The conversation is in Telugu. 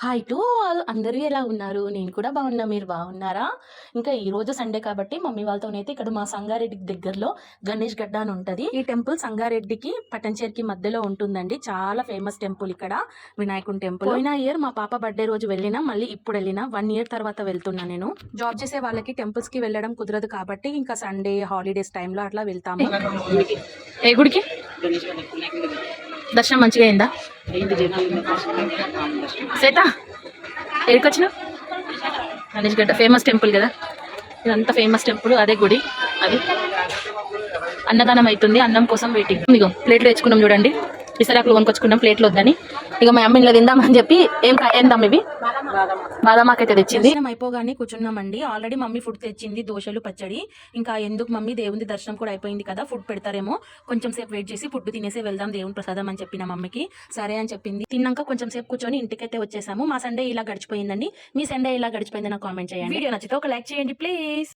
హాయ్ టు ఆల్, అందరూ ఎలా ఉన్నారు? నేను కూడా బాగున్నా. మీరు బాగున్నారా? ఇంకా ఈరోజు సండే కాబట్టి మమ్మీ వాళ్ళతోనైతే ఇక్కడ మా సంగారెడ్డికి దగ్గరలో గణేష్ గడ్డ అని ఉంటుంది. ఈ టెంపుల్ సంగారెడ్డికి పటంచేరికి మధ్యలో ఉంటుందండి. చాలా ఫేమస్ టెంపుల్ ఇక్కడ, వినాయకుని టెంపుల్. పోయిన ఇయర్ మా పాప బర్త్డే రోజు వెళ్ళినా, మళ్ళీ ఇప్పుడు వెళ్ళినా 1 year తర్వాత వెళ్తున్నా. నేను జాబ్ చేసే వాళ్ళకి టెంపుల్స్ కి వెళ్ళడం కుదరదు కాబట్టి ఇంకా సండే హాలిడేస్ టైంలో అట్లా వెళ్తాము. ఏ గుడికి? దర్శనం మంచిగా అయిందా? శ్వేత, ఎక్కడికి వచ్చినావు? గణేష్ గడ్డ ఫేమస్ టెంపుల్ కదా, ఇదంతా ఫేమస్ టెంపుల్. అదే గుడి. అది అన్నదానం అవుతుంది, అన్నం కోసం వెయిటింగ్. ఇగో ప్లేట్లు తెచ్చుకున్నాం చూడండి, విసరాకులు కొనుకొచ్చుకున్నాం ప్లేట్లు వద్దని. ఇక మా అమ్మ ఇలా తిందామని చెప్పి ఏందాం ఇవి బాదామాకైతే తెచ్చింది. అయిపోగానే కూర్చున్నామండి. ఆల్రెడీ మమ్మీ ఫుడ్ తెచ్చింది, దోశలు పచ్చడి. ఇంకా ఎందుకు మమ్మీ, దేవుని దర్శనం కూడా అయిపోయింది కదా, ఫుడ్ పెడతారేమో, కొంచెం సేపు వెయిట్ చేసి ఫుడ్ తినేసి వెళ్దాం దేవుని ప్రసాదం అని చెప్పిన మమ్మీకి. సరే అని చెప్పింది. తిన్నాక కొంచెం సేపు కూర్చొని ఇంటికైతే వచ్చేసాము. మా సండే ఇలా గడిచిపోయిందండి. మీ సండే ఇలా గడిచిపోయింది నాకు కామెంట్ చేయండి. వీడియో నచ్చితే ఒక లైక్ చేయండి ప్లీజ్.